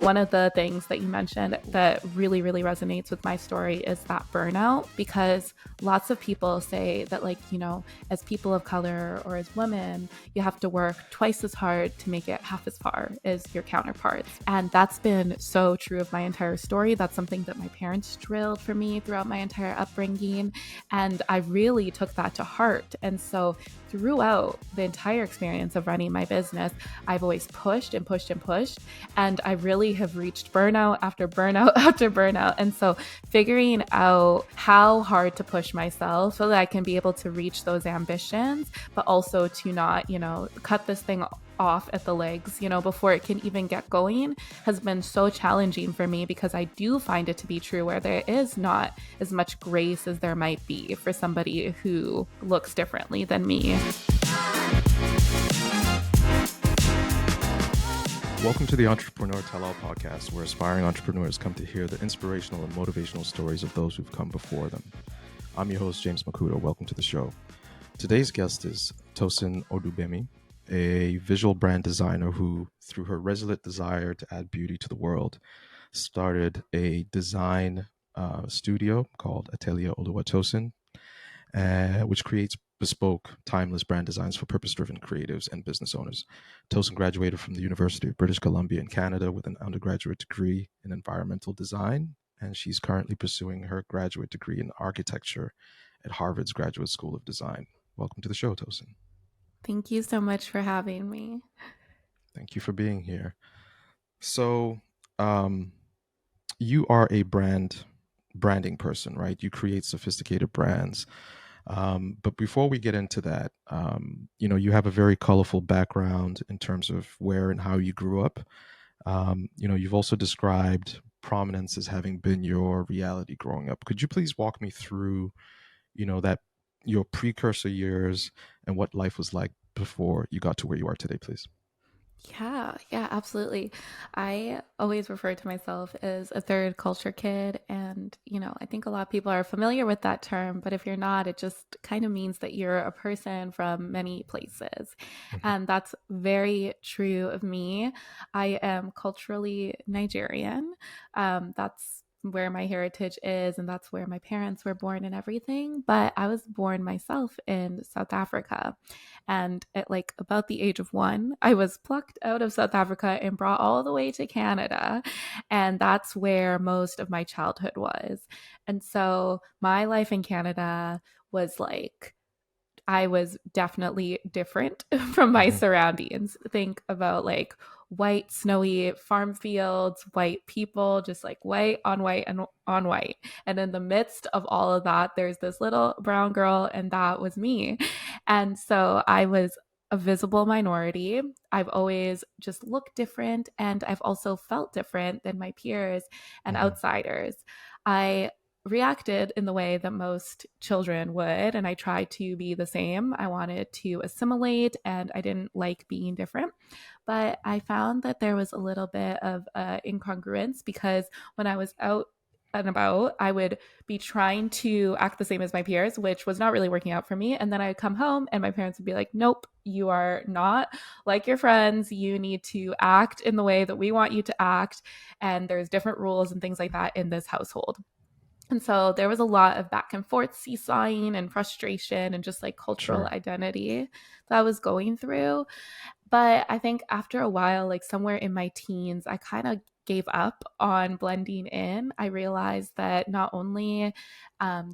One of the things that you mentioned that really, really resonates with my story is that burnout, because lots of people say that, like, as people of color or as women, you have to work twice as hard to make it half as far as your counterparts. And that's been so true of my entire story. That's something that my parents drilled for me throughout my entire upbringing. And I really took that to heart. And so throughout the entire experience of running my business, I've always pushed and pushed and pushed. And I really have reached burnout after burnout after burnout. And so figuring out how hard to push myself so that I can be able to reach those ambitions, but also to not, cut this thing off at the legs, before it can even get going, has been so challenging for me, because I do find it to be true where there is not as much grace as there might be for somebody who looks differently than me. Welcome to the Entrepreneur Tell-All podcast, where aspiring entrepreneurs come to hear the inspirational and motivational stories of those who've come before them. I'm your host, James Makuto. Welcome to the show. Today's guest is Tosin Odubemi, a visual brand designer who, through her resolute desire to add beauty to the world, started a design studio called Atelier Oluwatosin, which creates bespoke, timeless brand designs for purpose-driven creatives and business owners. Tosin graduated from the University of British Columbia in Canada with an undergraduate degree in environmental design, and she's currently pursuing her graduate degree in architecture at Harvard's Graduate School of Design. Welcome to the show, Tosin. Thank you so much for having me. Thank you for being here. So, you are a branding person, right? You create sophisticated brands. But before we get into that, you have a very colorful background in terms of where and how you grew up. You've also described prominence as having been your reality growing up. Could you please walk me through, that your precursor years and what life was like before you got to where you are today, please? Yeah, absolutely. I always refer to myself as a third culture kid. And, I think a lot of people are familiar with that term, but if you're not, it just kind of means that you're a person from many places. And that's very true of me. I am culturally Nigerian. That's where my heritage is, and that's where my parents were born and everything. But I was born myself in South Africa. And at about the age of 1, I was plucked out of South Africa and brought all the way to Canada. And that's where most of my childhood was. And so my life in Canada was I was definitely different from my surroundings. Think about white, snowy farm fields, white people, just white on white and on white. And in the midst of all of that, there's this little brown girl, and that was me. And so I was a visible minority. I've always just looked different, and I've also felt different than my peers and outsiders. I reacted in the way that most children would, and I tried to be the same. I wanted to assimilate, and I didn't like being different. But I found that there was a little bit of incongruence, because when I was out and about, I would be trying to act the same as my peers, which was not really working out for me. And then I'd come home and my parents would be like, nope, you are not like your friends. You need to act in the way that we want you to act. And there's different rules and things like that in this household. And so there was a lot of back and forth seesawing and frustration and just cultural identity that I was going through. But I think after a while, somewhere in my teens, I kind of gave up on blending in. I realized that not only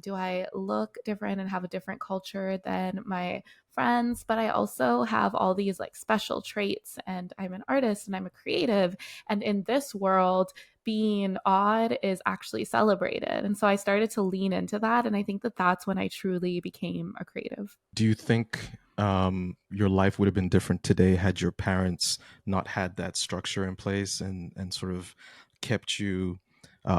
do I look different and have a different culture than my friends, but I also have all these special traits, and I'm an artist and I'm a creative. And in this world, being odd is actually celebrated. And so I started to lean into that. And I think that that's when I truly became a creative. Do you think your life would have been different today had your parents not had that structure in place and sort of kept you,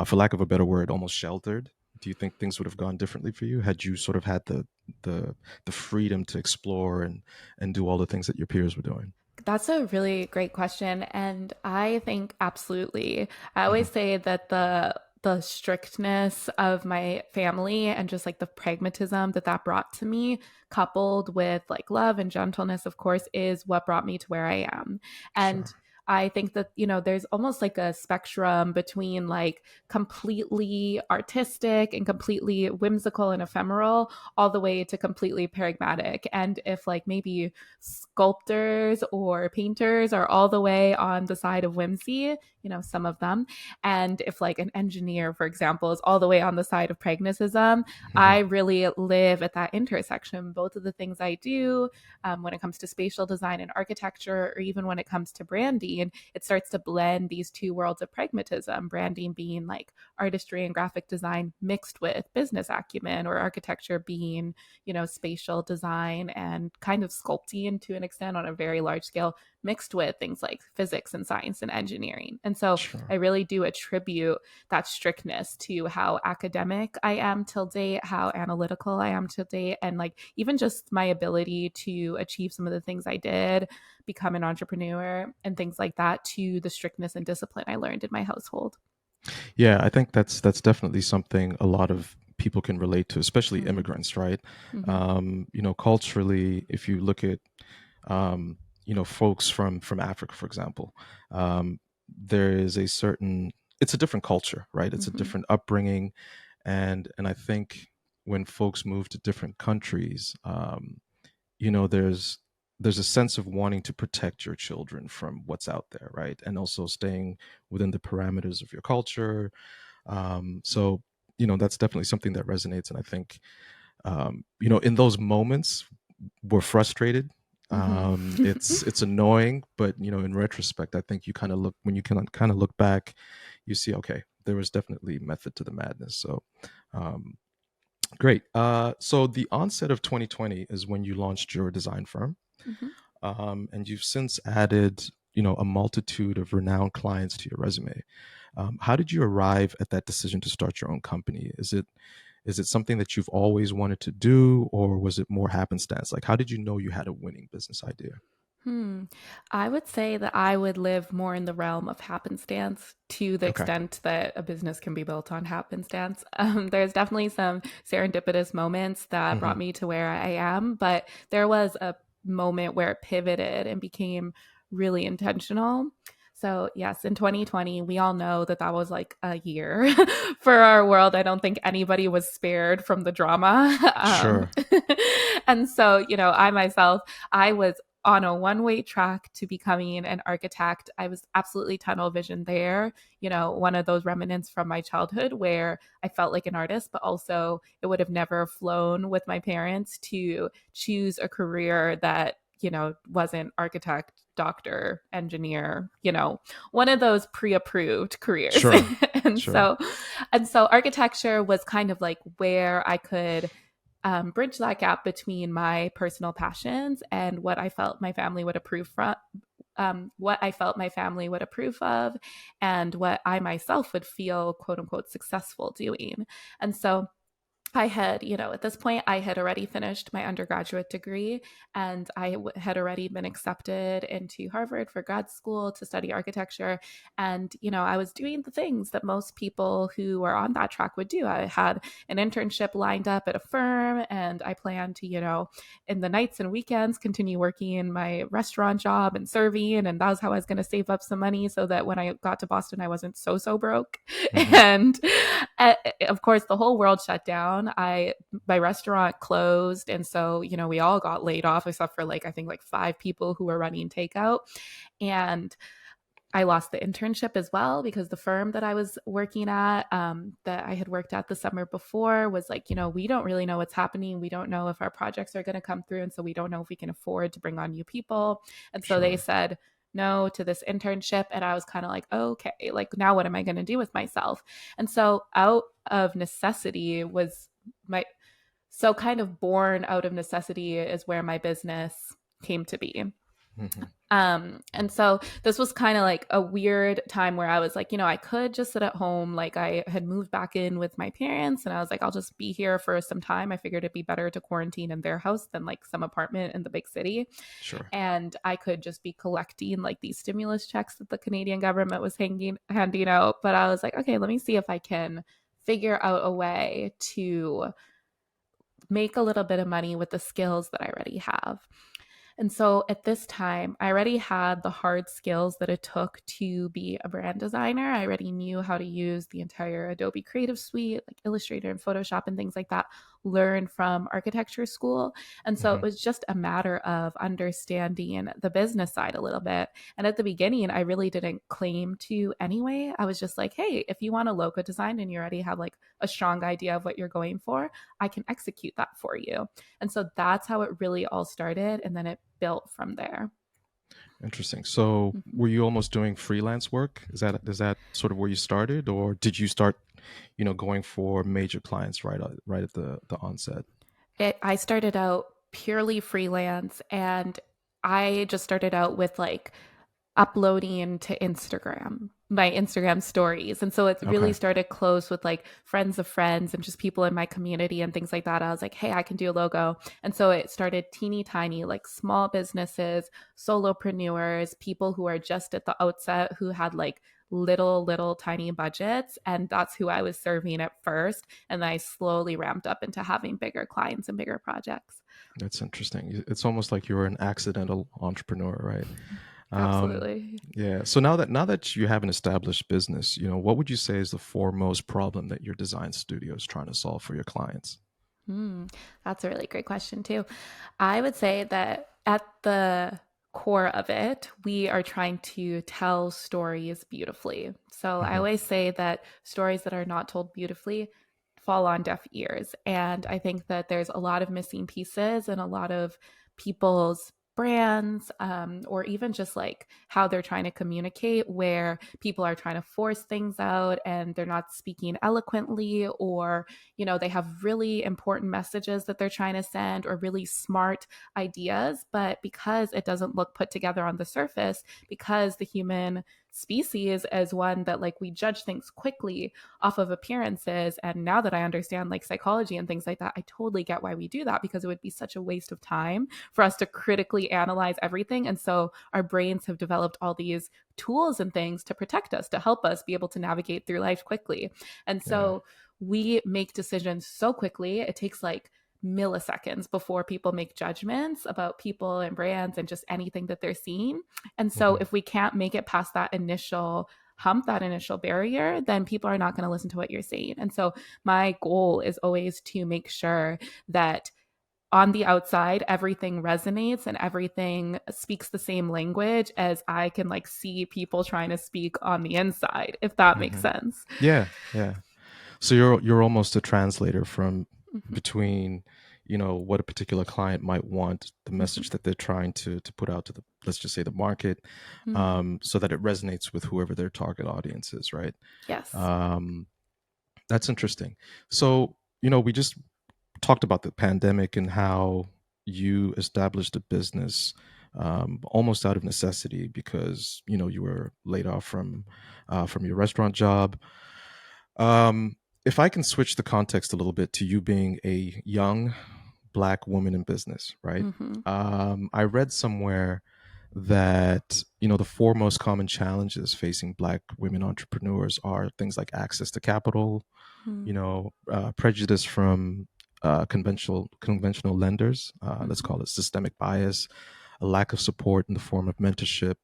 for lack of a better word, almost sheltered? Do you think things would have gone differently for you had you sort of had the freedom to explore and do all the things that your peers were doing? That's a really great question. And I think absolutely. I always say that the strictness of my family and just the pragmatism that brought to me, coupled with love and gentleness, of course, is what brought me to where I am. And I think that, there's almost like a spectrum between like completely artistic and completely whimsical and ephemeral, all the way to completely pragmatic. And if like maybe sculptors or painters are all the way on the side of whimsy, some of them, and if like an engineer, for example, is all the way on the side of pragmatism, I really live at that intersection. Both of the things I do, when it comes to spatial design and architecture, or even when it comes to branding, it starts to blend these two worlds of pragmatism, branding being like artistry and graphic design mixed with business acumen, or architecture being, spatial design and kind of sculpting to an extent on a very large scale, mixed with things like physics and science and engineering. And so I Sure. really do attribute that strictness to how academic I am till date, how analytical I am till date, and like even just my ability to achieve some of the things I did, become an entrepreneur and things like that, to the strictness and discipline I learned in my household. Yeah, I think that's definitely something a lot of people can relate to, especially Mm-hmm. immigrants, right? Mm-hmm. Culturally, if you look at folks from Africa, for example, there is a certain it's a different culture, right? It's a Mm-hmm. different upbringing, and I think when folks move to different countries, you know, there's a sense of wanting to protect your children from what's out there, right? And also staying within the parameters of your culture. So that's definitely something that resonates, and I think in those moments we're frustrated. Mm-hmm. It's annoying, but in retrospect, I think you kind of look when you can kind of look back, you see, okay, there was definitely method to the madness. So um, great. So the onset of 2020 is when you launched your design firm, Mm-hmm. and you've since added a multitude of renowned clients to your resume. How did you arrive at that decision to start your own company? Is it something that you've always wanted to do, or was it more happenstance? Like, how did you know you had a winning business idea? Hmm. I would say that I would live more in the realm of happenstance, to the Okay. extent that a business can be built on happenstance. There's definitely some serendipitous moments that brought Hmm. me to where I am, but there was a moment where it pivoted and became really intentional. So, yes, in 2020, we all know that that was like a year for our world. I don't think anybody was spared from the drama. Sure. And so, I myself, I was on a one-way track to becoming an architect. I was absolutely tunnel vision there. One of those remnants from my childhood where I felt like an artist, but also it would have never flown with my parents to choose a career that, wasn't architect, doctor, engineer, one of those pre-approved careers. Sure. and Sure. so and so architecture was kind of like where I could bridge that gap between my personal passions and what I felt my family would approve from, what I felt my family would approve of, and what I myself would feel quote unquote successful doing. And so I had, at this point, I had already finished my undergraduate degree, and had already been accepted into Harvard for grad school to study architecture. And, I was doing the things that most people who are on that track would do. I had an internship lined up at a firm, and I planned to, in the nights and weekends, continue working in my restaurant job and serving. And that was how I was going to save up some money so that when I got to Boston, I wasn't so broke. Hmm. And of course, the whole world shut down. My restaurant closed, and so we all got laid off except for like I think like 5 people who were running takeout, and I lost the internship as well because the firm that I was working at, that I had worked at the summer before, was like, we don't really know what's happening. We don't know if our projects are going to come through, and so we don't know if we can afford to bring on new people. And so they Sure. said no to this internship, and I was kind of like, okay, like now what am I going to do with myself? And so out of necessity was my so kind of born out of necessity is where my business came to be. Hmm. And so this was kind of like a weird time where I was like, I could just sit at home. Like I had moved back in with my parents, and I was like, I'll just be here for some time. I figured it'd be better to quarantine in their house than like some apartment in the big city. Sure. And I could just be collecting like these stimulus checks that the Canadian government was handing out. But I was like, okay, let me see if I can figure out a way to make a little bit of money with the skills that I already have. And so at this time, I already had the hard skills that it took to be a brand designer. I already knew how to use the entire Adobe Creative Suite, like Illustrator and Photoshop and things like that, learned from architecture school. And so it Hmm. was just a matter of understanding the business side a little bit. And at the beginning, I really didn't claim to anyway. I was just like, hey, if you want a logo design and you already have like a strong idea of what you're going for, I can execute that for you. And so that's how it really all started. And then it built from there. Interesting. So, Mhm. were you almost doing freelance work? Is that sort of where you started, or did you start, going for major clients right at the onset? I started out purely freelance, and I just started out with like uploading to Instagram, my Instagram stories. And so it really Okay. started close with like friends of friends and just people in my community and things like that. I was like, hey, I can do a logo. And so it started teeny tiny, like small businesses, solopreneurs, people who are just at the outset who had like little tiny budgets. And that's who I was serving at first. And then I slowly ramped up into having bigger clients and bigger projects. That's interesting. It's almost like you're an accidental entrepreneur, right? Um, Absolutely. yeah. So now that you have an established business, what would you say is the foremost problem that your design studio is trying to solve for your clients? That's a really great question, too. I would say that at the core of it, we are trying to tell stories beautifully. So I Hmm. always say that stories that are not told beautifully fall on deaf ears. And I think that there's a lot of missing pieces and a lot of people's brands, or even just like how they're trying to communicate, where people are trying to force things out and they're not speaking eloquently, or they have really important messages that they're trying to send or really smart ideas, but because it doesn't look put together on the surface, because the human species is one that like we judge things quickly off of appearances. And now that I understand like psychology and things like that, I totally get why we do that, because it would be such a waste of time for us to critically analyze everything. And so our brains have developed all these tools and things to protect us, to help us be able to navigate through life quickly. And Yeah. so we make decisions so quickly. It takes like milliseconds before people make judgments about people and brands and just anything that they're seeing. And so Hmm. if we can't make it past that initial hump, that initial barrier, then people are not going to listen to what you're saying. And so my goal is always to make sure that on the outside everything resonates and everything speaks the same language as I can like see people trying to speak on the inside, if that makes Hmm. sense. Yeah. Yeah. So you're almost a translator from Mhm, between, what a particular client might want, the mhm, message that they're trying to put out to the, let's just say, the market, mhm. so that it resonates with whoever their target audience is, right? Yes. Um, that's interesting. So, we just talked about the pandemic and how you established a business almost out of necessity because you were laid off from your restaurant job. Um, if I can switch the context a little bit to you being a young Black woman in business, right? Mhm, I read somewhere that the four most common challenges facing Black women entrepreneurs are things like access to capital, mhm, prejudice from conventional lenders, let's mhm, call it systemic bias, a lack of support in the form of mentorship,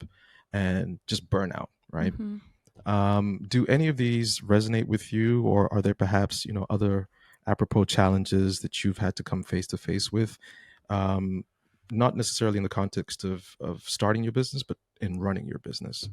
and just burnout, right? mhm. Do any of these resonate with you, or are there perhaps other apropos challenges that you've had to come face to face with? Um, Not necessarily in the context of starting your business, but in running your business.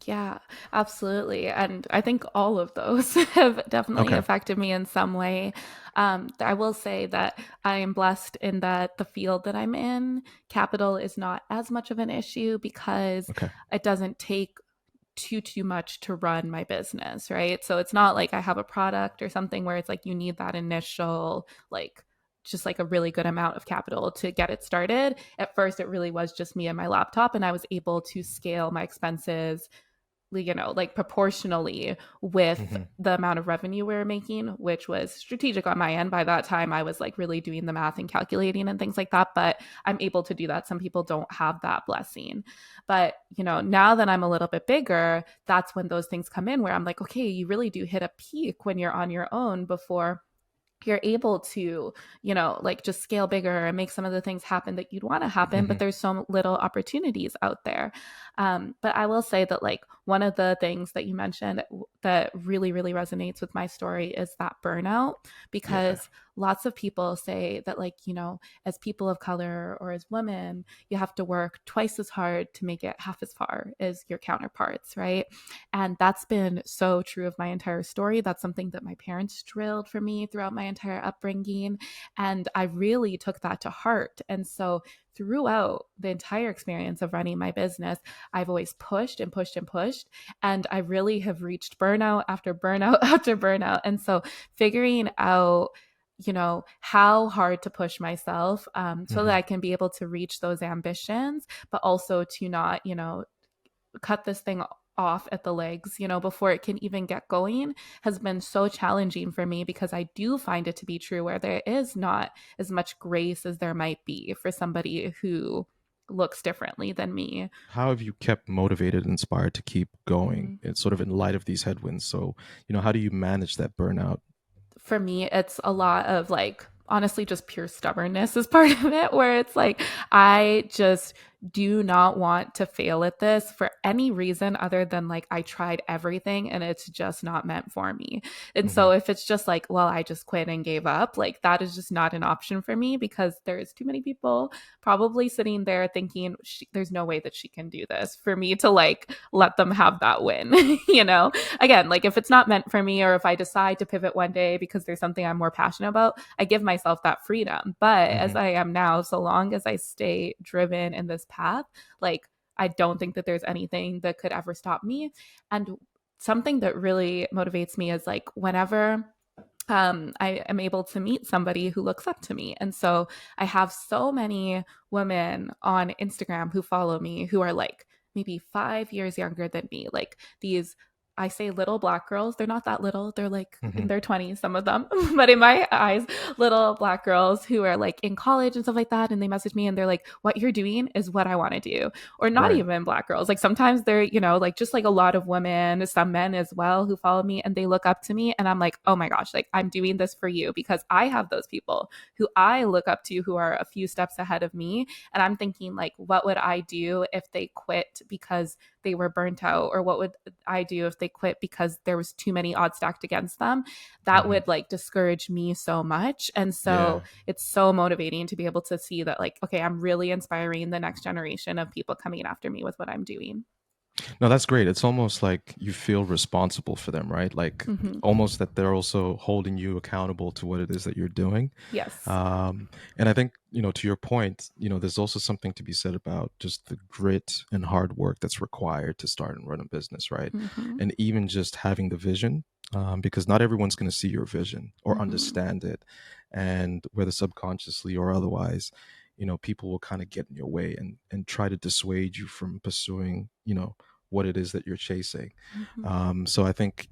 Yeah, absolutely. And I think all of those have definitely Okay. affected me in some way. I will say that I am blessed in that the field that I'm in, capital is not as much of an issue because Okay. it doesn't take too much to run my business, right? So it's not like I have a product or something where it's like you need that initial like just like a really good amount of capital to get it started. At first it really was just me and my laptop, and I was able to scale my expenses, like proportionally with Hmm. the amount of revenue we were making, which was strategic on my end. By that time, I was like really doing the math and calculating and things like that. But I'm able to do that. Some people don't have that blessing. But, now that I'm a little bit bigger, that's when those things come in where I'm like, okay, you really do hit a peak when you're on your own before you're able to, like just scale bigger and make some of the things happen that you'd want to happen, but Hmm. there's so little opportunities out there. But I will say that like one of the things that you mentioned that really, really resonates with my story is that burnout, Yeah. because lots of people say that like, as people of color or as women, you have to work twice as hard to make it half as far as your counterparts, right? And that's been so true of my entire story. That's something that my parents drilled for me throughout my entire upbringing. And I really took that to heart. And so throughout the entire experience of running my business, I've always pushed and pushed and pushed. And I really have reached burnout after burnout after burnout. And so figuring out how hard to push myself, so that Hmm. I can be able to reach those ambitions, but also to not, cut this thing off at the legs, before it can even get going, has been so challenging for me, because I do find it to be true where there is not as much grace as there might be for somebody who looks differently than me. How have you kept motivated and inspired to keep going? Mm-hmm. It's sort of in light of these headwinds. So, how do you manage that burnout? For me, it's a lot of like, honestly, just pure stubbornness is part of it, where it's like, I just do not want to fail at this for any reason other than like, I tried everything and it's just not meant for me. And Hmm. so if it's just like, well, I just quit and gave up, like that is just not an option for me, because there's too many people probably sitting there thinking there's no way that she can do this, for me to like let them have that win. Again, like if it's not meant for me, or if I decide to pivot one day because there's something I'm more passionate about, I give myself that freedom. But as Hmm. I am now, so long as I stay driven in this path, like I don't think that there's anything that could ever stop me. And something that really motivates me is like whenever I am able to meet somebody who looks up to me. And so I have so many women on Instagram who follow me who are like maybe 5 years younger than me. Like these, I say little Black girls. They're not that little. They're like in Hmm. their 20s, some of them. But in my eyes, little Black girls who are like in college and stuff like that. And they message me and they're like, what you're doing is what I want to do. Or not Right. even Black girls. Like sometimes they're, like just like a lot of women, some men as well, who follow me and they look up to me. And I'm like, oh my gosh, like I'm doing this for you, because I have those people who I look up to who are a few steps ahead of me. And I'm thinking, like, what would I do if they quit because they were burnt out? Or what would I do if they quit because there was too many odds stacked against them? That Hmm. would like discourage me so much. And so Yeah. it's so motivating to be able to see that, like, okay, I'm really inspiring the next generation of people coming after me with what I'm doing. No, that's great. It's almost like you feel responsible for them, right? Like Mm-hmm. almost that they're also holding you accountable to what it is that you're doing. Yes. And I think, to your point, there's also something to be said about just the grit and hard work that's required to start and run a business, right? Mm-hmm. And even just having the vision, because not everyone's going to see your vision or Mm-hmm. understand it. And whether subconsciously or otherwise, people will kind of get in your way and try to dissuade you from pursuing, what it is that you're chasing. Mm-hmm. So I think,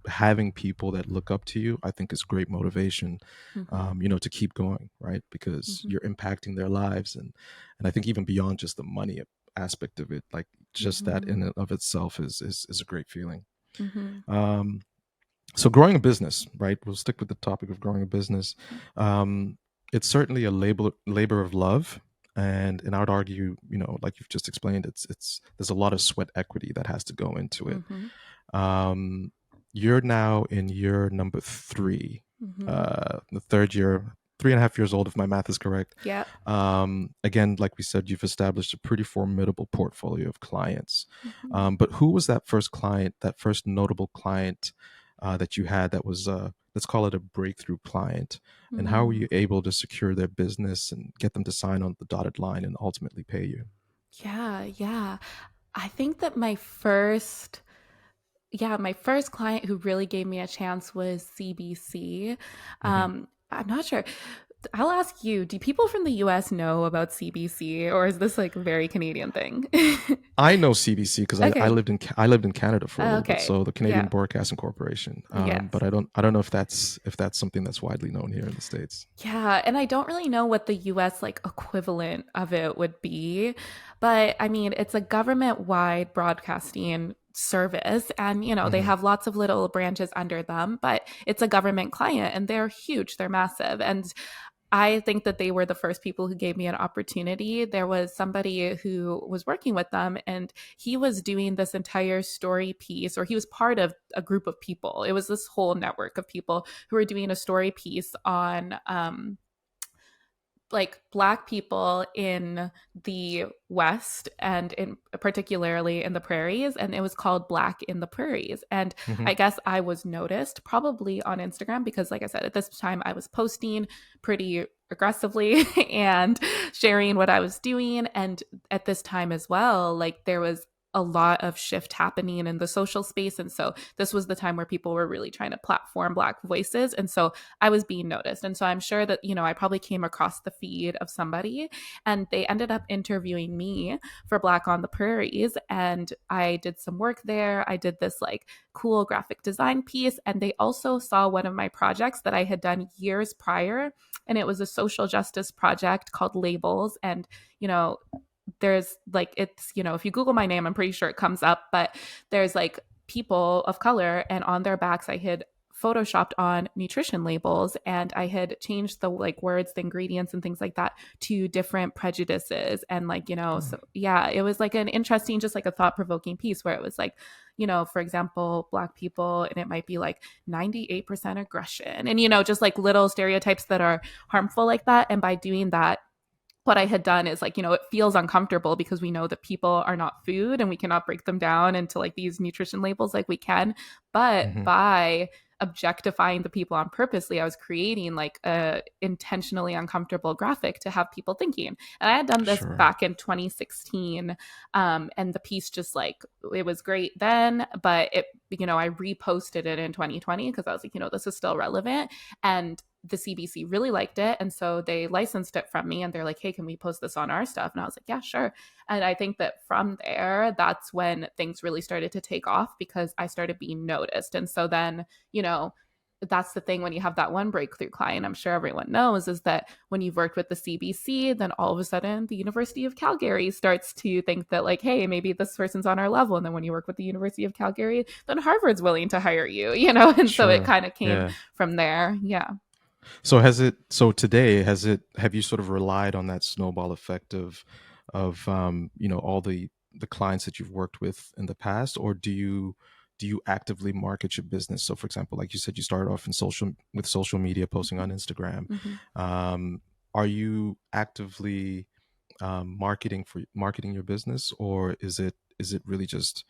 having people that look up to you, I think is great motivation, Mm-hmm. to keep going, right? Because Mm-hmm. you're impacting their lives. And I think even beyond just the money aspect of it, like just that Mm-hmm. in and of itself is a great feeling. Mm-hmm. Um, so growing a business, right? We'll stick with the topic of growing a business. Um, it's certainly a labor of love, and I would argue, like you've just explained, it's there's a lot of sweat equity that has to go into it. Mm-hmm. Um, you're now in year number three, Mm-hmm. the third year, 3.5 years old, if my math is correct. Yep. Again, like we said, you've established a pretty formidable portfolio of clients. Mm-hmm. But who was that first client, that first notable client that you had that was, let's call it a breakthrough client? And how were Mm. you able to secure their business and get them to sign on the dotted line and ultimately pay you? Yeah, yeah. I think that my first client who really gave me a chance was CBC. Hmm. I'm not sure. I'll ask you, do people from the US know about CBC, or is this like a very Canadian thing? I know CBC because I Okay. lived in Canada for a little bit, Okay. so the Canadian Yeah. Broadcasting Corporation. Yes. But I don't know if that's something that's widely known here in the States. Yeah, and I don't really know what the US like equivalent of it would be, but I mean, it's a government-wide broadcasting service, and they Hmm. have lots of little branches under them, but it's a government client and they're huge, they're massive. And I think that they were the first people who gave me an opportunity. There was somebody who was working with them, and he was doing this entire story piece, or he was part of a group of people. It was this whole network of people who were doing a story piece on like Black people in the West, and in particularly in the prairies, and it was called Black in the Prairies. And Hmm. I guess I was noticed probably on Instagram because, like I said, at this time I was posting pretty aggressively and sharing what I was doing. And at this time as well, like there was a lot of shift happening in the social space, and so this was the time where people were really trying to platform Black voices, and so I was being noticed. And so I'm sure that, I probably came across the feed of somebody, and they ended up interviewing me for Black on the Prairies. And I did some work there. I did this like cool graphic design piece. And they also saw one of my projects that I had done years prior. And it was a social justice project called Labels. And, you know, there's like, it's, if you Google my name, I'm pretty sure it comes up, but there's like people of color, and on their backs I had photoshopped on nutrition labels, and I had changed the like words, the ingredients and things like that to different prejudices. And like, Oh. so yeah, it was like an interesting, just like a thought-provoking piece where it was like, for example, Black people, and it might be like 98% aggression, and just like little stereotypes that are harmful like that. And by doing that, what I had done is like, it feels uncomfortable because we know that people are not food and we cannot break them down into like these nutrition labels like we can. But Hmm. by objectifying the people on purposely, I was creating like a intentionally uncomfortable graphic to have people thinking. And I had done this Sure. back in 2016. And the piece just like, it was great then, but I reposted it in 2020 because I was like, this is still relevant. And the CBC really liked it. And so they licensed it from me, and they're like, hey, can we post this on our stuff? And I was like, yeah, sure. And I think that from there, that's when things really started to take off because I started being noticed. And so then, that's the thing when you have that one breakthrough client, I'm sure everyone knows, is that when you've worked with the CBC, then all of a sudden the University of Calgary starts to think that, like, hey, maybe this person's on our level. And then when you work with the University of Calgary, then Harvard's willing to hire you, And so it Sure. kind of came Yeah. from there. Yeah. So today have you sort of relied on that snowball effect of all the clients that you've worked with in the past, or do you actively market your business? So for example, like you said, you started off in social media, posting on Instagram. Mm-hmm. Um, are you actively marketing your business, or is it really just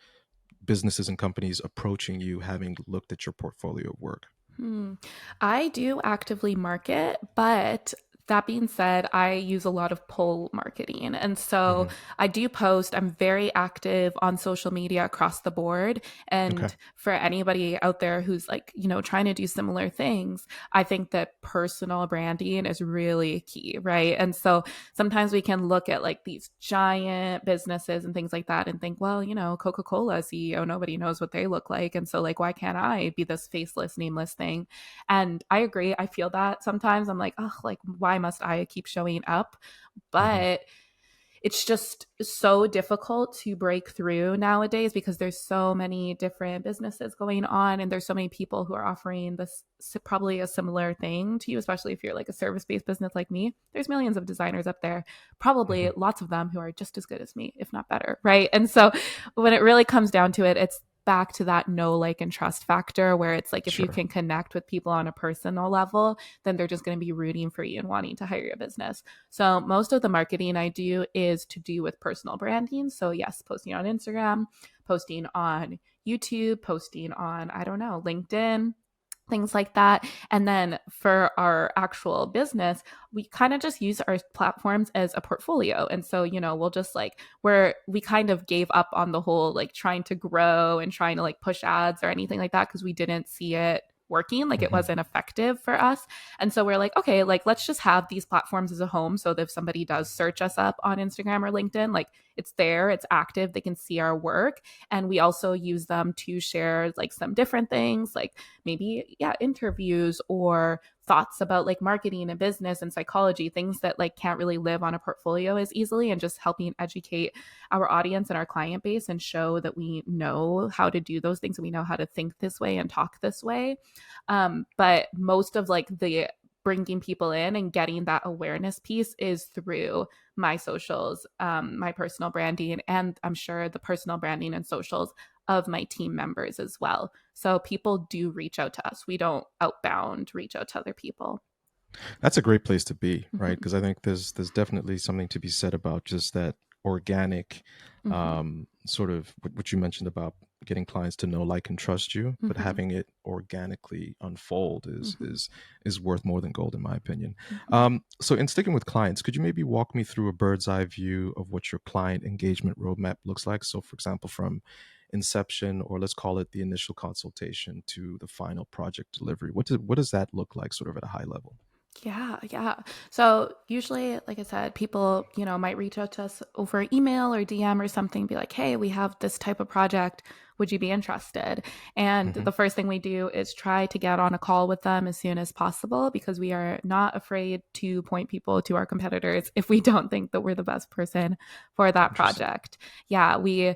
businesses and companies approaching you having looked at your portfolio of work? Hmm. I do actively market, but that being said, I use a lot of pull marketing. And so Hmm. I do post, I'm very active on social media across the board. Okay. And for anybody out there who's like, trying to do similar things, I think that personal branding is really key, right? And so sometimes we can look at like these giant businesses and things like that and think, well, Coca-Cola CEO, nobody knows what they look like. And so like, why can't I be this faceless, nameless thing? And I agree. I feel that sometimes I'm like, oh, like, why must I keep showing up? Hmm. But it's just so difficult to break through nowadays because there's so many different businesses going on, and there's so many people who are offering this probably a similar thing to you, especially if you're like a service-based business like me. There's millions of designers up there, probably Hmm. lots of them who are just as good as me, if not better, right? And so when it really comes down to it, it's back to that know, like, and trust factor where it's like if you Sure. can connect with people on a personal level, then they're just going to be rooting for you and wanting to hire your business. So most of the marketing I do is to do with personal branding. So yes, posting on Instagram, posting on YouTube, posting on, I don't know, LinkedIn, things like that. And then for our actual business, we kind of just use our platforms as a portfolio. And so, we'll just like, we kind of gave up on the whole like trying to grow and trying to like push ads or anything like that because we didn't see it working, like it Hmm. wasn't effective for us. And so we're like, okay, like let's just have these platforms as a home so that if somebody does search us up on Instagram or LinkedIn, like it's there, it's active, they can see our work. And we also use them to share like some different things, like maybe, yeah, interviews or thoughts about like marketing and business and psychology, things that like can't really live on a portfolio as easily, and just helping educate our audience and our client base and show that we know how to do those things and we know how to think this way and talk this way. But most of like the bringing people in and getting that awareness piece is through my socials, my personal branding, and I'm sure the personal branding and socials of my team members as well. So people do reach out to us. We don't outbound reach out to other people. That's a great place to be, right? Mm-hmm. Because I think there's definitely something to be said about just that organic Mm-hmm. sort of what you mentioned about getting clients to know, like, and trust you, but Mm-hmm. having it organically unfold is Mm-hmm. is worth more than gold, in my opinion. Mm-hmm. So, in sticking with clients, could you maybe walk me through a bird's eye view of what your client engagement roadmap looks like? So, for example, from inception, or let's call it the initial consultation, to the final project delivery. What does that look like, sort of at a high level? Yeah, yeah. So usually, like I said, people, might reach out to us over email or DM or something, be like, hey, we have this type of project. Would you be interested? And Hmm. the first thing we do is try to get on a call with them as soon as possible, because we are not afraid to point people to our competitors if we don't think that we're the best person for that Interesting. project. Yeah, we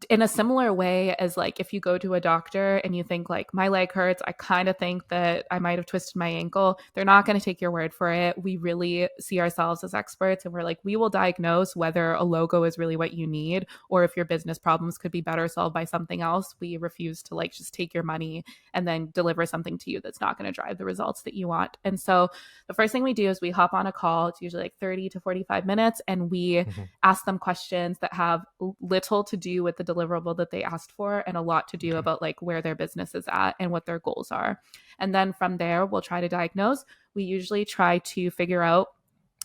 in a similar way as like if you go to a doctor and you think like my leg hurts, I kind of think that I might have twisted my ankle, they're not going to take your word for it. We really see ourselves as experts, and we're like, we will diagnose whether a logo is really what you need or if your business problems could be better solved by something else. We refuse to like just take your money and then deliver something to you that's not going to drive the results that you want. And so the first thing we do is we hop on a call. It's usually like 30 to 45 minutes, and we Hmm. ask them questions that have little to do with the deliverable that they asked for and a lot to do Okay. about like where their business is at and what their goals are. And then from there, we'll try to diagnose. We usually try to figure out,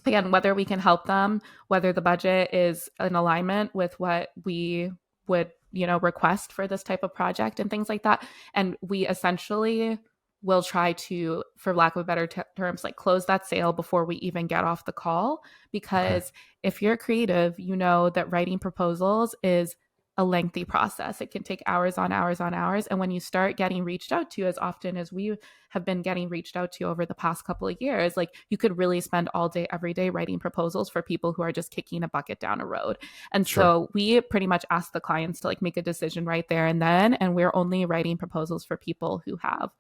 again, whether we can help them, whether the budget is in alignment with what we would, request for this type of project and things like that. And we essentially will try to, for lack of better terms, like close that sale before we even get off the call. Okay. Because if you're creative, you know that writing proposals is a lengthy process. It can take hours on hours on hours. And when you start getting reached out to as often as we have been getting reached out to over the past couple of years, like you could really spend all day, every day writing proposals for people who are just kicking a bucket down a road. And Sure. so we pretty much ask the clients to like make a decision right there and then. And we're only writing proposals for people who have,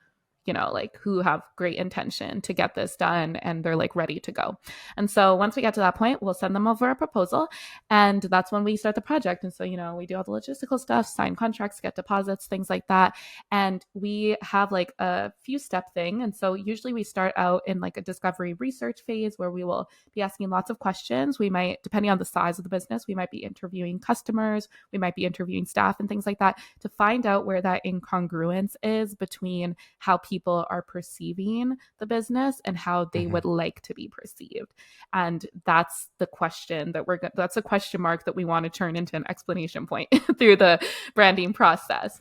like who have great intention to get this done and they're like ready to go. And so once we get to that point, we'll send them over a proposal, and that's when we start the project. And so, we do all the logistical stuff, sign contracts, get deposits, things like that. And we have like a few step thing. And so usually we start out in like a discovery research phase where we will be asking lots of questions. We might, depending on the size of the business, we might be interviewing customers, we might be interviewing staff and things like that to find out where that incongruence is between how people are perceiving the business and how they Hmm. would like to be perceived. And that's the question that that's a question mark that we want to turn into an explanation point through the branding process.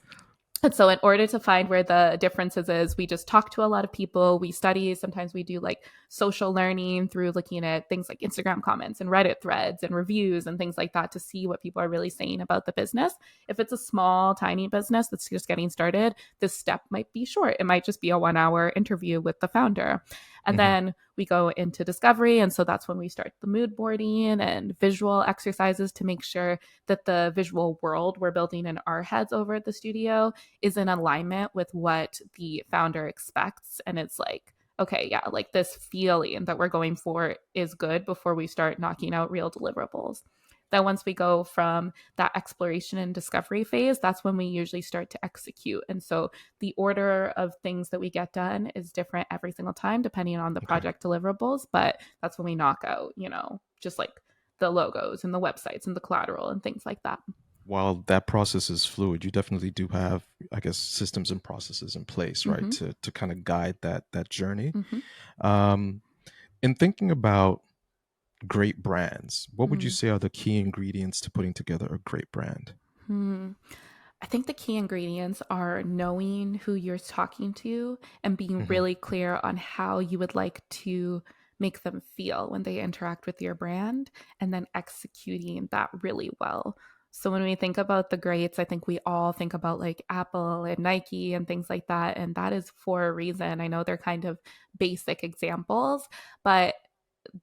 And so in order to find where the differences is, we just talk to a lot of people. We study, sometimes we do like social learning through looking at things like Instagram comments and Reddit threads and reviews and things like that to see what people are really saying about the business. If it's a small, tiny business that's just getting started, this step might be short. It might just be a 1 hour interview with the founder. And Hmm. then we go into discovery. And so that's when we start the mood boarding and visual exercises to make sure that the visual world we're building in our heads over at the studio is in alignment with what the founder expects. And it's like, okay, yeah, like this feeling that we're going for is good before we start knocking out real deliverables. Then once we go from that exploration and discovery phase, that's when we usually start to execute. And so the order of things that we get done is different every single time depending on the Okay. project deliverables, but that's when we knock out, just like the logos and the websites and the collateral and things like that. While that process is fluid, you definitely do have, I guess, systems and processes in place, right, Mm-hmm. to kind of guide that journey. Mm-hmm. Um, in thinking about great brands, what would you Mm-hmm. say are the key ingredients to putting together a great brand? Hmm. I think the key ingredients are knowing who you're talking to and being Hmm. really clear on how you would like to make them feel when they interact with your brand, and then executing that really well. So when we think about the greats, I think we all think about like Apple and Nike and things like that. And that is for a reason. I know they're kind of basic examples, but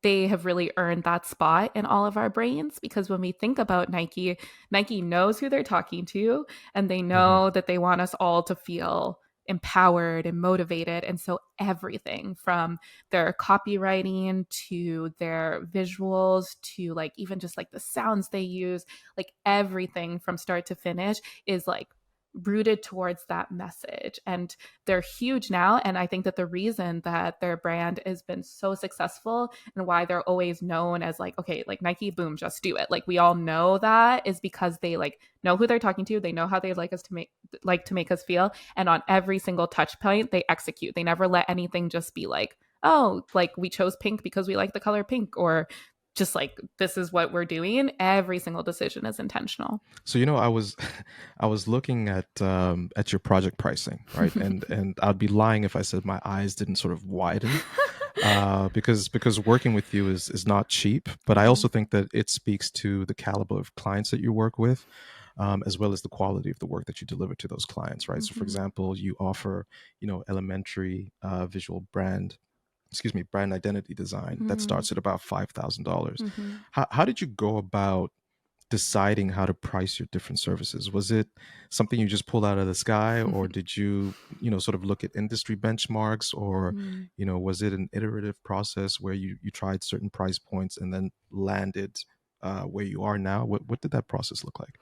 they have really earned that spot in all of our brains, because when we think about Nike, Nike knows who they're talking to, and they Hmm. know that they want us all to feel empowered and motivated. And so everything from their copywriting to their visuals to like even just like the sounds they use, like everything from start to finish is like rooted towards that message. And they're huge now. And I think that the reason that their brand has been so successful and why they're always known as like, okay, like Nike, boom, just do it. Like we all know that is because they like know who they're talking to. They know how they'd like us to make us feel. And on every single touch point, they execute. They never let anything just be like, oh, like we chose pink because we like the color pink, or just like this is what we're doing. Every single decision is intentional. So I was I was looking at your project pricing, right? And I'd be lying if I said my eyes didn't sort of widen, because working with you is not cheap. But I Mm-hmm. also think that it speaks to the caliber of clients that you work with, as well as the quality of the work that you deliver to those clients, right? So, for Mm-hmm. example, you offer elementary visual brand identity design that Mm-hmm. starts at about $5,000. Mm-hmm. How did you go about deciding how to price your different services? Was it something you just pulled out of the sky, or did you, sort of look at industry benchmarks, or, Mm-hmm. was it an iterative process where you tried certain price points and then landed where you are now? What did that process look like?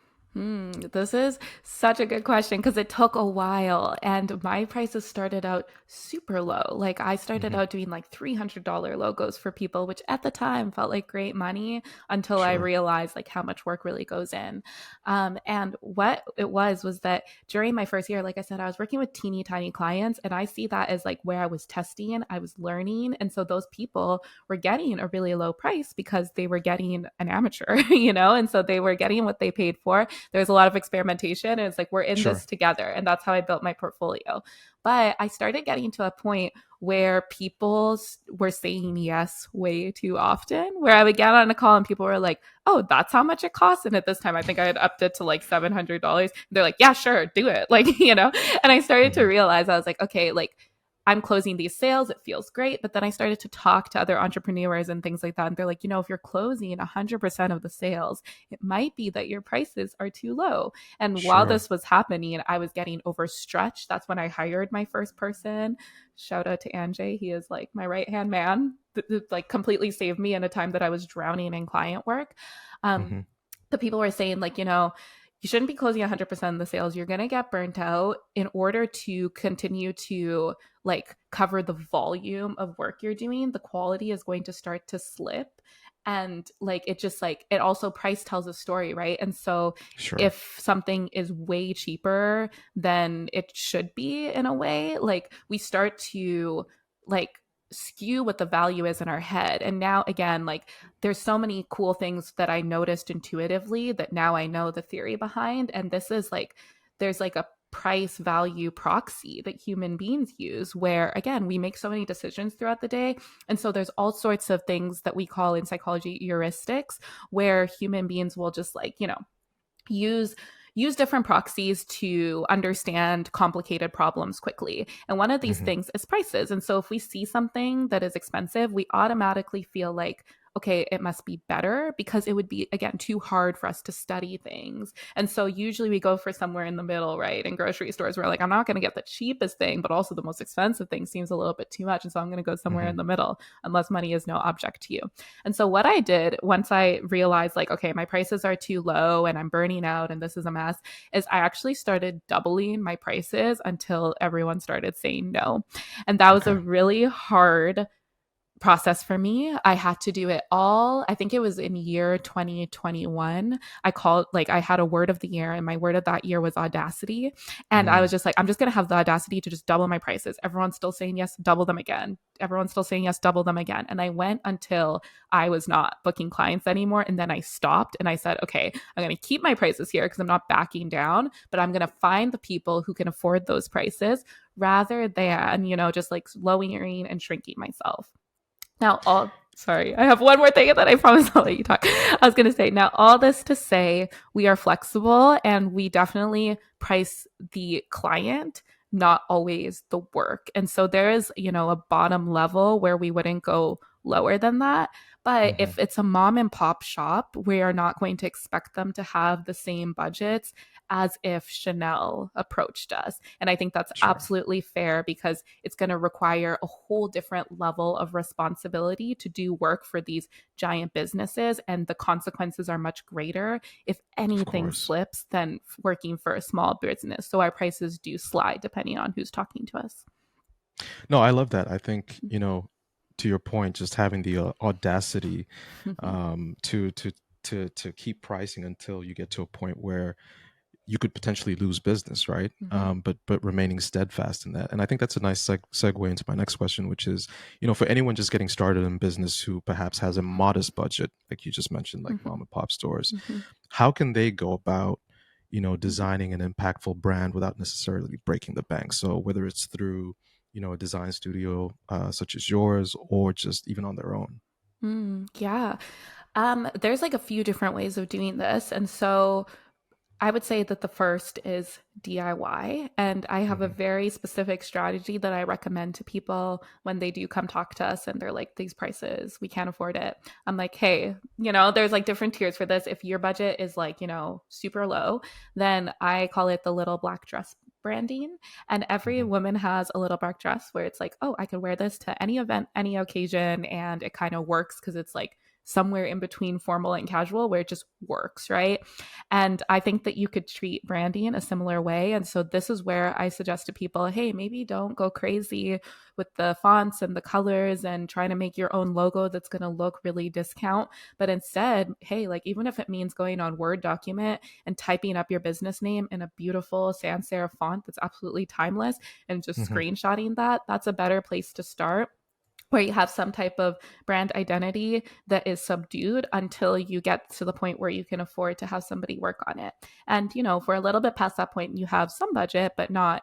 This is such a good question because it took a while, and my prices started out super low. Like I started Hmm. out doing like $300 logos for people, which at the time felt like great money until I Sure. realized like how much work really goes in. And what it was that during my first year, like I said, I was working with teeny tiny clients, and I see that as like where I was testing, I was learning, and so those people were getting a really low price because they were getting an amateur, and so they were getting what they paid for. There's a lot of experimentation, and it's like we're in this Sure. together, and that's how I built my portfolio. But I started getting to a point where people were saying yes way too often, where I would get on a call and people were like, oh, that's how much it costs. And at this time I think I had upped it to like $700. They're like, yeah, sure, do it. Like, and I started to Hmm. realize, I was like, okay, like I'm closing these sales. It feels great. But then I started to talk to other entrepreneurs and things like that. And they're like, if you're closing 100% of the sales, it might be that your prices are too low. And while Sure. this was happening, I was getting overstretched. That's when I hired my first person. Shout out to Anjay. He is like my right hand man, like completely saved me in a time that I was drowning in client work. Um, Hmm. the people were saying, like, you shouldn't be closing 100% of the sales. You're going to get burnt out. In order to continue to like cover the volume of work you're doing, the quality is going to start to slip. And like it just like it also, price tells a story, right? And so Sure. if something is way cheaper than it should be, in a way, like we start to like skew what the value is in our head. And now again, like there's so many cool things that I noticed intuitively that now I know the theory behind. And this is like, there's like a price value proxy that human beings use, where again, we make so many decisions throughout the day. And so there's all sorts of things that we call in psychology heuristics, where human beings will just like, use use different proxies to understand complicated problems quickly. And one of these Hmm. things is prices. And so if we see something that is expensive, we automatically feel like, okay, it must be better, because it would be, again, too hard for us to study things. And so usually we go for somewhere in the middle, right? In grocery stores, we're like, I'm not going to get the cheapest thing, but also the most expensive thing seems a little bit too much. And so I'm going to go somewhere Hmm. in the middle, unless money is no object to you. And so what I did once I realized like, okay, my prices are too low and I'm burning out and this is a mess, is I actually started doubling my prices until everyone started saying no. And that was a Okay. really hard process for me. I had to do it all. I think it was in year 2021. I called, like, I had a word of the year, and my word of that year was audacity. And I was Mm. just like, I'm just going to have the audacity to just double my prices. Everyone's still saying yes, double them again. Everyone's still saying yes, double them again. And I went until I was not booking clients anymore. And then I stopped and I said, okay, I'm going to keep my prices here because I'm not backing down, but I'm going to find the people who can afford those prices rather than, just like lowering and shrinking myself. Now, sorry, I have one more thing and then I promise I'll let you talk. I was going to say, now, all this to say, we are flexible and we definitely price the client, not always the work. And so there is, a bottom level where we wouldn't go lower than that. But Hmm. if it's a mom and pop shop, we are not going to expect them to have the same budgets as if Chanel approached us. And I think that's Sure. absolutely fair because it's going to require a whole different level of responsibility to do work for these giant businesses. And the consequences are much greater if Of anything course. slips than working for a small business. So our prices do slide depending on who's talking to us. No, I love that. I think, to your point, just having the audacity to keep pricing until you get to a point where you could potentially lose business, right? Mm-hmm. But remaining steadfast in that. And I think that's a nice segue into my next question, which is, for anyone just getting started in business who perhaps has a modest budget, like you just mentioned, like Mm-hmm. mom and pop stores, Mm-hmm. how can they go about, Mm-hmm. designing an impactful brand without necessarily breaking the bank? So whether it's through, a design studio such as yours, or just even on their own. Yeah. There's like a few different ways of doing this. And so I would say that the first is DIY. And I have a Hmm. very specific strategy that I recommend to people when they do come talk to us and they're like, these prices, we can't afford it. I'm like, hey, there's like different tiers for this. If your budget is like, super low, then I call it the little black dress branding. And every Hmm. woman has a little black dress where it's like, oh, I could wear this to any event, any occasion. And it kind of works because it's like somewhere in between formal and casual where it just works, right? And I think that you could treat branding in a similar way. And so this is where I suggest to people, hey, maybe don't go crazy with the fonts and the colors and trying to make your own logo that's going to look really discount. But instead, hey, like even if it means going on Word document and typing up your business name in a beautiful sans serif font that's absolutely timeless and just Hmm. screenshotting that, that's a better place to start where you have some type of brand identity that is subdued until you get to the point where you can afford to have somebody work on it. And, if we're a little bit past that point and you have some budget, but not,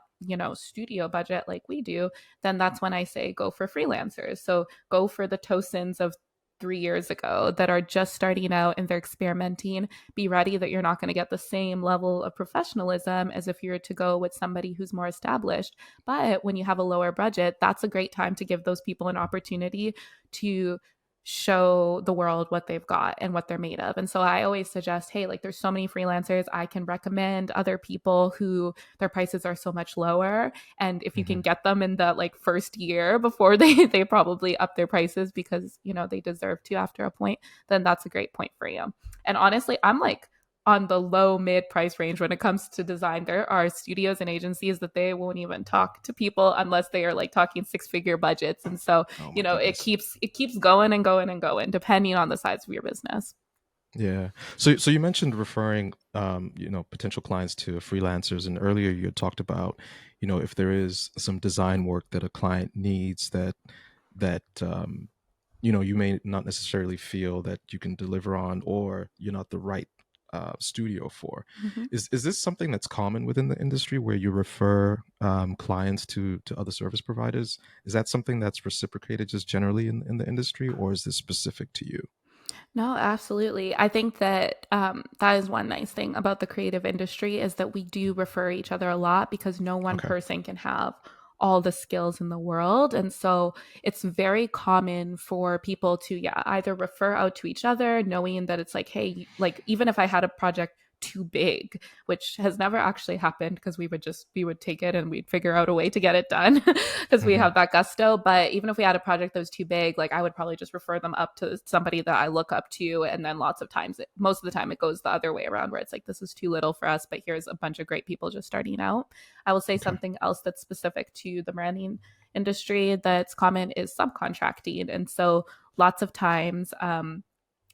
studio budget like we do, then that's when I say go for freelancers. So go for the Tosins of 3 years ago that are just starting out and they're experimenting. Be ready that you're not going to get the same level of professionalism as if you were to go with somebody who's more established. But when you have a lower budget, that's a great time to give those people an opportunity to show the world what they've got and what they're made of. And so I always suggest, hey, like there's so many freelancers I can recommend other people who their prices are so much lower. And if you Hmm. can get them in the like first year before they probably up their prices because, they deserve to after a point, then that's a great point for you. And honestly, I'm like on the low mid price range when it comes to design. There are studios and agencies that they won't even talk to people unless they are like talking six-figure budgets. And so, Oh my it goodness. keeps going and going and going depending on the size of your business. Yeah. So you mentioned referring, potential clients to freelancers, and earlier you had talked about, if there is some design work that a client needs that you may not necessarily feel that you can deliver on, or you're not the right studio for. Mm-hmm. Is this something that's common within the industry where you refer clients to other service providers? Is that something that's reciprocated just generally in the industry, or is this specific to you? No, absolutely. I think that that is one nice thing about the creative industry is that we do refer each other a lot because no one Okay. person can have all the skills in the world. And so it's very common for people to, yeah, either refer out to each other, knowing that it's like, hey, like even if I had a project too big, which has never actually happened because we would take it and we'd figure out a way to get it done because we Hmm. have that gusto. But even if we had a project that was too big, like I would probably just refer them up to somebody that I look up to. And then lots of times, most of the time, it goes the other way around where it's like, this is too little for us, but here's a bunch of great people just starting out. I will say Okay. something else that's specific to the branding industry that's common is subcontracting. And so lots of times,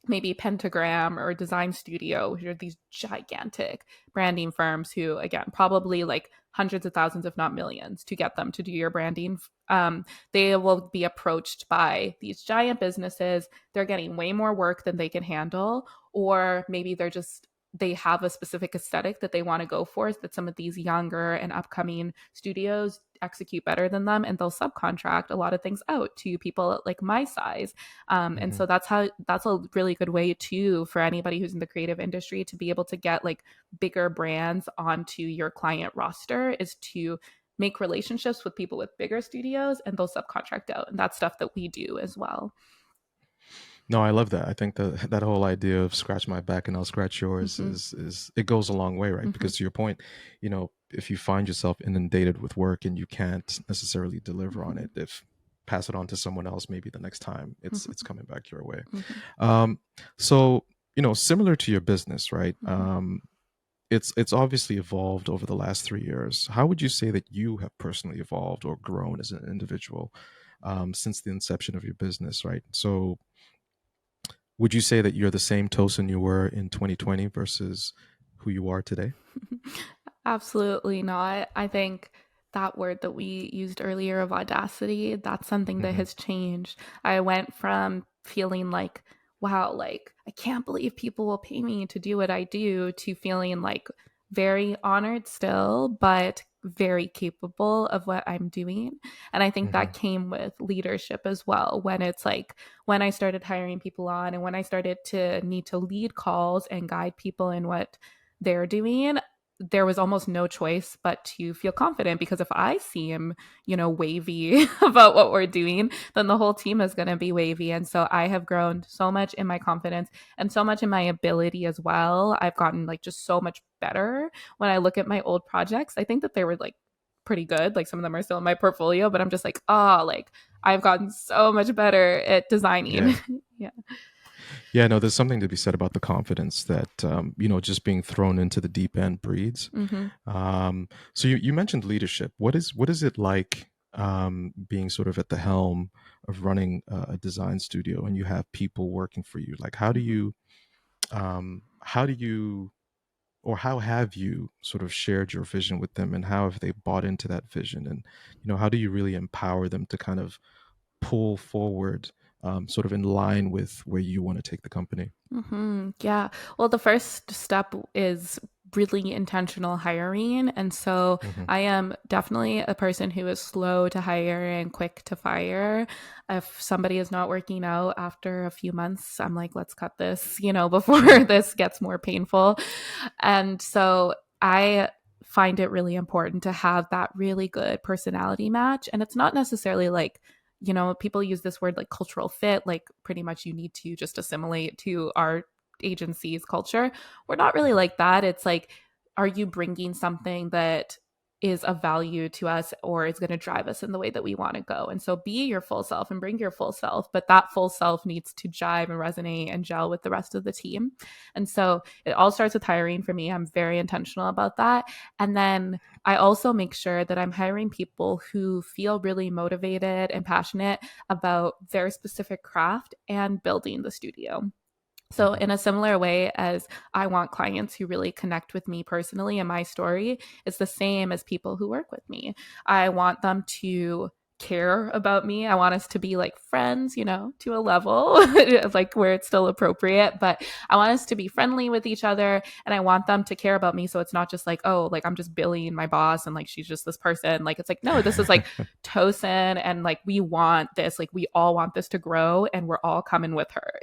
maybe Pentagram or Design Studio, who are these gigantic branding firms who, again, probably like hundreds of thousands, if not millions, to get them to do your branding. They will be approached by these giant businesses. They're getting way more work than they can handle, or maybe they're just they have a specific aesthetic that they want to go for, that some of these younger and upcoming studios execute better than them, and they'll subcontract a lot of things out to people like my size. And Hmm. so that's a really good way too for anybody who's in the creative industry to be able to get like bigger brands onto your client roster, is to make relationships with people with bigger studios, and they'll subcontract out, and that's stuff that we do as well. No, I love that. I think that whole idea of scratch my back and I'll scratch yours Mm-hmm. is it goes a long way, right? Mm-hmm. Because to your point, if you find yourself inundated with work and you can't necessarily deliver on Mm-hmm. it, if pass it on to someone else, maybe the next time it's coming back your way. Mm-hmm. Um, so similar to your business, right? Mm-hmm. It's obviously evolved over the last 3 years. How would you say that you have personally evolved or grown as an individual since the inception of your business, right? So would you say that you're the same Tosin you were in 2020 versus who you are today? Absolutely not. I think that word that we used earlier of audacity, that's something that Hmm. has changed. I went from feeling like, wow, like I can't believe people will pay me to do what I do, to feeling like very honored still, but very capable of what I'm doing. And I think that Hmm. came with leadership as well. When it's like, when I started hiring people on and when I started to need to lead calls and guide people in what they're doing, there was almost no choice but to feel confident, because if I seem, wavy about what we're doing, then the whole team is going to be wavy. And so I have grown so much in my confidence and so much in my ability as well. I've gotten like just so much better. When I look at my old projects, I think that they were like pretty good. Like some of them are still in my portfolio, but I'm just like, oh, like I've gotten so much better at designing. Yeah. Yeah. Yeah, no, there's something to be said about the confidence that, just being thrown into the deep end breeds. Mm-hmm. So you mentioned leadership. What is it like being sort of at the helm of running a design studio and you have people working for you? Like, how do you, or how have you sort of shared your vision with them, and how have they bought into that vision? And, how do you really empower them to kind of pull forward, sort of in line with where you want to take the company? Yeah. Well, the first step is really intentional hiring. And so Hmm. I am definitely a person who is slow to hire and quick to fire. If somebody is not working out after a few months, I'm like, let's cut this, before Sure. this gets more painful. And so I find it really important to have that really good personality match. And it's not necessarily like, people use this word like cultural fit, like pretty much you need to just assimilate to our agency's culture. We're not really Mhm. like that. It's like, are you bringing something that is of value to us, or is going to drive us in the way that we want to go? And so be your full self and bring your full self, but that full self needs to jive and resonate and gel with the rest of the team. And so it all starts with hiring for me. I'm very intentional about that. And then I also make sure that I'm hiring people who feel really motivated and passionate about their specific craft and building the studio. So, Mhm. in a similar way as I want clients who really connect with me personally and my story, it's the same as people who work with me. I want them to care about me. I want us to be like friends, to a level like where it's still appropriate, but I want us to be friendly with each other, and I want them to care about me. So it's not just like, oh, like I'm just billing my boss and like she's just this person. Like it's like, no, this is like Tosin, and like we want this, like we all want this to grow, and we're all coming with her,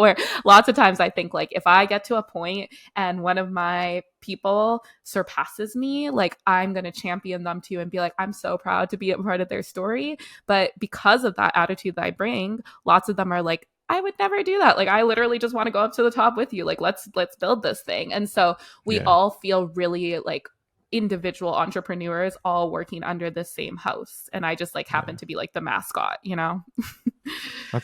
where lots of times I think like if I get to a point and one of my people surpasses me, like I'm going to champion them too and be like, I'm so proud to be a part of their story. But because of that attitude that I bring, lots of them are like, I would never do that. Like I literally just want to go up to the top with you. Like let's build this thing. And so we Yeah. all feel really like individual entrepreneurs all working under the same house. And I just like happen Yeah. to be like the mascot.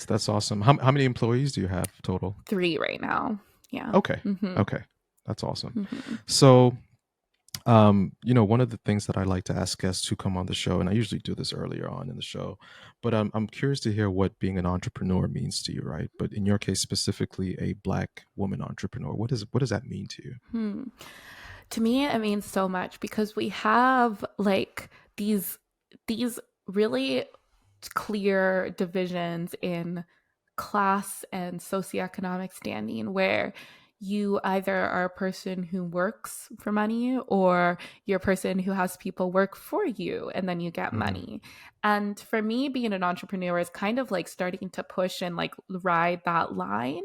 That's awesome. How many employees do you have total? 3 right now. Yeah. Okay. Mm-hmm. Okay. That's awesome. Mm-hmm. So, one of the things that I like to ask guests who come on the show, and I usually do this earlier on in the show, but I'm curious to hear what being an entrepreneur means to you, right? But in your case, specifically, a Black woman entrepreneur, what does that mean to you? Hmm. To me, it means so much because we have like these really clear divisions in class and socioeconomic standing, where you either are a person who works for money or you're a person who has people work for you and then you get Hmm. money. And for me, being an entrepreneur is kind of like starting to push and like ride that line.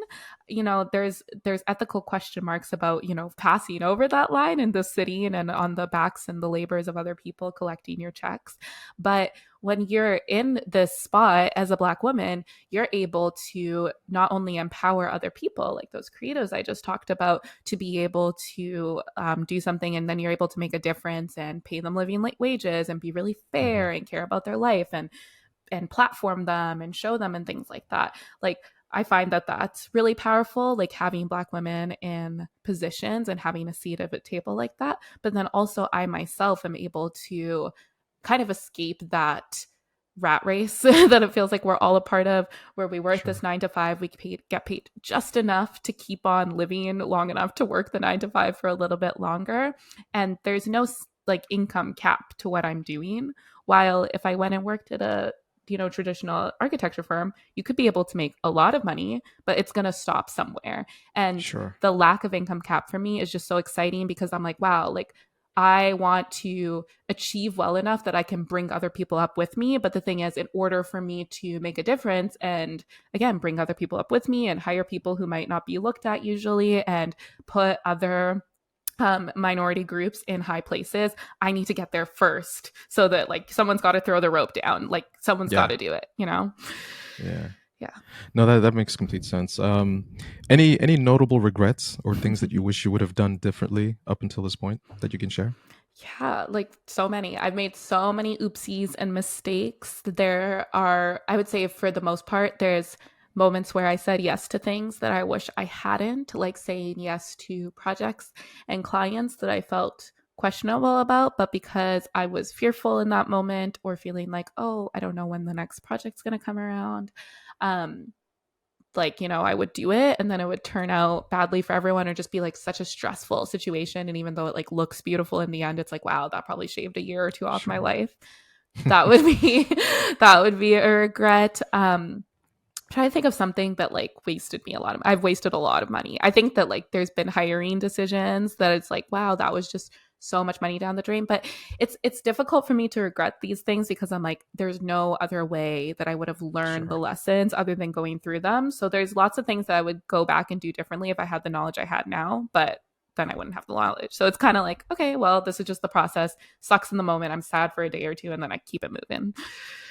There's ethical question marks about, passing over that line in the city and on the backs and the labors of other people collecting your checks. But when you're in this spot as a Black woman, you're able to not only empower other people, like those creatives I just talked about, to be able to do something, and then you're able to make a difference and pay them living wages and be really Hmm. fair and care about their life and platform them and show them and things like that. Like, I find that that's really powerful, like having Black women in positions and having a seat at a table like that. But then also, I myself am able to kind of escape that rat race that it feels like we're all a part of, where we work this Sure. 9 to 5, get paid just enough to keep on living long enough to work the 9 to 5 for a little bit longer. And there's no like income cap to what I'm doing. While if I went and worked at a traditional architecture firm, you could be able to make a lot of money, but it's going to stop somewhere. And Sure. the lack of income cap for me is just so exciting, because I'm like, wow, like I want to achieve well enough that I can bring other people up with me. But the thing is, in order for me to make a difference and again, bring other people up with me and hire people who might not be looked at usually and put other minority groups in high places, I need to get there first, so that like someone's got to throw the rope down, like someone's got Yeah. to do it. Yeah. Yeah. No, that makes complete sense. Any notable regrets or things that you wish you would have done differently up until this point that you can share? Yeah, like so many. I've made so many oopsies and mistakes. There are, I would say, for the most part, there's moments where I said yes to things that I wish I hadn't, like saying yes to projects and clients that I felt questionable about, but because I was fearful in that moment or feeling like, oh, I don't know when the next project's going to come around. Um, like, I would do it and then it would turn out badly for everyone or just be like such a stressful situation. And even though it like looks beautiful in the end, it's like, wow, that probably shaved a year or two off my Sure. life. That would be that would be a regret. Trying to think of something that like wasted me a lot of, I've wasted a lot of money. I think that like there's been hiring decisions that it's like, wow, that was just so much money down the drain. But it's difficult for me to regret these things because I'm like, there's no other way that I would have learned the Sure. lessons other than going through them. So there's lots of things that I would go back and do differently if I had the knowledge I had now, but then I wouldn't have the knowledge. So it's kind of like, okay, well, this is just the process. Sucks in the moment. I'm sad for a day or two and then I keep it moving.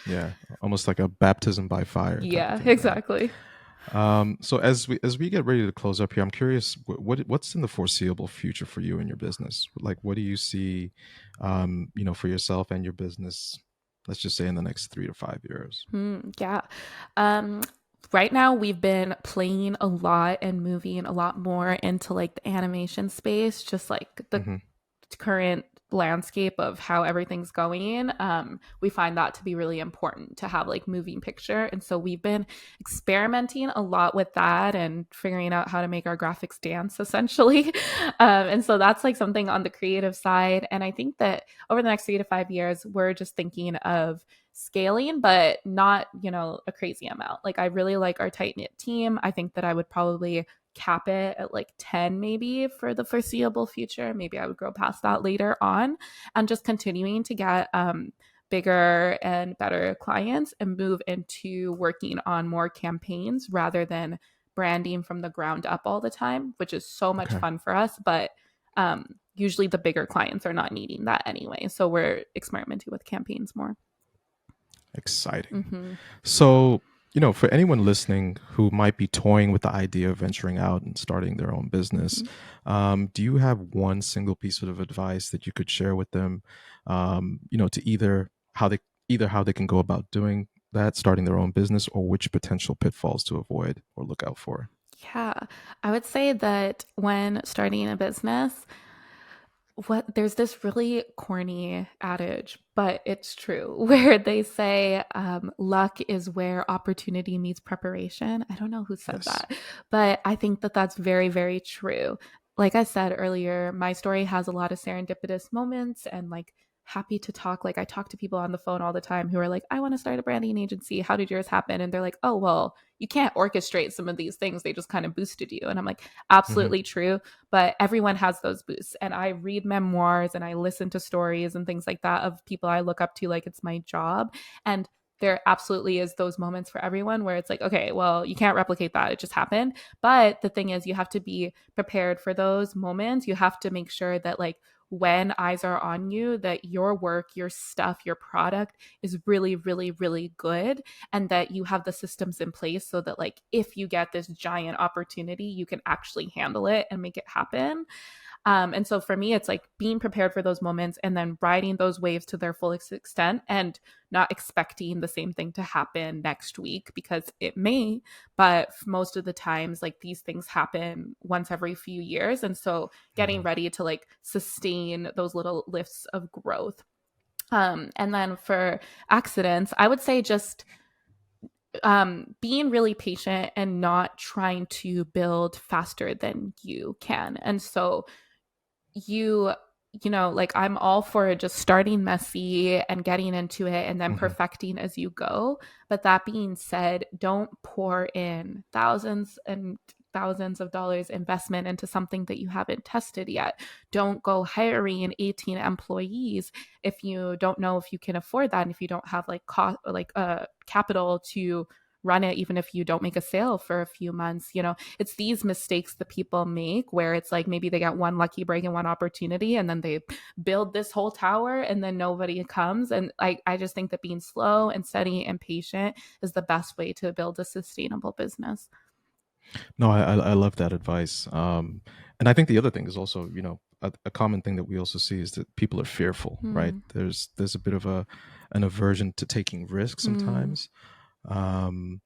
Yeah. Almost like a baptism by fire type of Yeah, thing, right? exactly. So as we get ready to close up here, I'm curious what's in the foreseeable future for you and your business? Like, what do you see, for yourself and your business? Let's just say in the next 3 to 5 years. Yeah. Um, right now we've been playing a lot and moving a lot more into like the animation space, just like the Hmm. current landscape of how everything's going. We find that to be really important to have like moving picture. And so we've been experimenting a lot with that and figuring out how to make our graphics dance essentially. And so that's like something on the creative side. And I think that over the next 3 to 5 years, we're just thinking of scaling, but not, a crazy amount. Like I really like our tight knit team. I think that I would probably cap it at like 10 maybe for the foreseeable future. Maybe I would grow past that later on, and just continuing to get bigger and better clients and move into working on more campaigns rather than branding from the ground up all the time, which is so much Okay. fun for us. But usually the bigger clients are not needing that anyway. So we're experimenting with campaigns more. Exciting. Mm-hmm. So, for anyone listening who might be toying with the idea of venturing out and starting their own business, Mm-hmm. do you have one single piece of advice that you could share with them, to either how they can go about doing that, starting their own business, or which potential pitfalls to avoid or look out for? Yeah, I would say that when starting a business, there's this really corny adage, but it's true, where they say luck is where opportunity meets preparation. I don't know who said Yes. that, but I think that that's very, very true. Like I said earlier, my story has a lot of serendipitous moments and like happy to talk. Like I talk to people on the phone all the time who are like, I want to start a branding agency. How did yours happen? And they're like, oh, well, you can't orchestrate some of these things. They just kind of boosted you. And I'm like, Mm-hmm. absolutely true. But everyone has those boosts. And I read memoirs and I listen to stories and things like that of people I look up to like it's my job. And there absolutely is those moments for everyone where it's like, okay, well, you can't replicate that. It just happened. But the thing is, you have to be prepared for those moments. You have to make sure that, like, when eyes are on you, that your work, your stuff, your product is really, really, really good, and that you have the systems in place so that, like, if you get this giant opportunity, you can actually handle it and make it happen. And so for me, it's like being prepared for those moments and then riding those waves to their fullest extent and not expecting the same thing to happen next week, because it may, but most of the times, like, these things happen once every few years. And so getting Mm-hmm. ready to like sustain those little lifts of growth. And then for accidents, I would say just being really patient and not trying to build faster than you can. And so you you know, like, I'm all for just starting messy and getting into it and then Mm-hmm. perfecting as you go. But that being said, don't pour in thousands and thousands of dollars investment into something that you haven't tested yet. Don't go hiring 18 employees if you don't know if you can afford that, and if you don't have like cost, like capital to run it, even if you don't make a sale for a few months. You know, it's these mistakes that people make where it's like maybe they got one lucky break and one opportunity, and then they build this whole tower and then nobody comes. And I just think that being slow and steady and patient is the best way to build a sustainable business. No, I love that advice. And I think the other thing is also, a common thing that we also see is that people are fearful, right? Mm, There's a bit of an aversion to taking risks mm, sometimes. Um,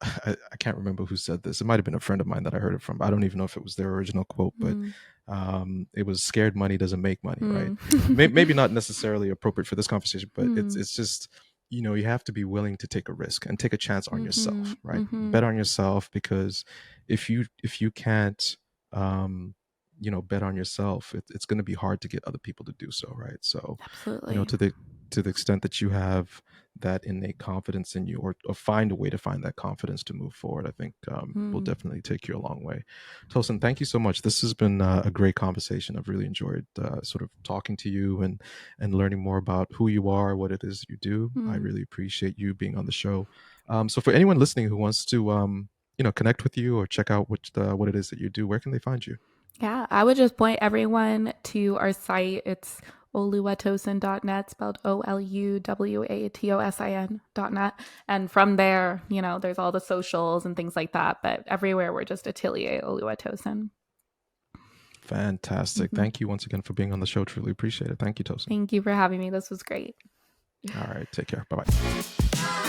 I can't remember who said this. It might have been a friend of mine that I heard it from. I don't even know if it was their original quote, but mm, it was "Scared money doesn't make money," right? mm. Maybe not necessarily appropriate for this conversation, but it's Mm, it's just, you have to be willing to take a risk and take a chance on mhm, yourself, right? Bet mhm. on yourself, because if you can't, um, bet on yourself, it's going to be hard to get other people to do so, right? So, Absolutely. to the extent that you have that innate confidence in you, or find a way to find that confidence to move forward, I think will Mm, definitely take you a long way. Tosin, thank you so much. This has been a great conversation. I've really enjoyed sort of talking to you and learning more about who you are, what it is you do. I mm. really appreciate you being on the show. So for anyone listening who wants to connect with you or check out what it is that you do, where can they find you? Yeah, I would just point everyone to our site. It's oluwatosin.net, spelled OLUWATOSIN.net. And from there, you know, there's all the socials and things like that. But everywhere, we're just Atelier Oluwatosin. Fantastic. Hmm. Thank you once again for being on the show. Truly appreciate it. Thank you, Tosin. Thank you for having me. This was great. All right. Take care. Bye bye.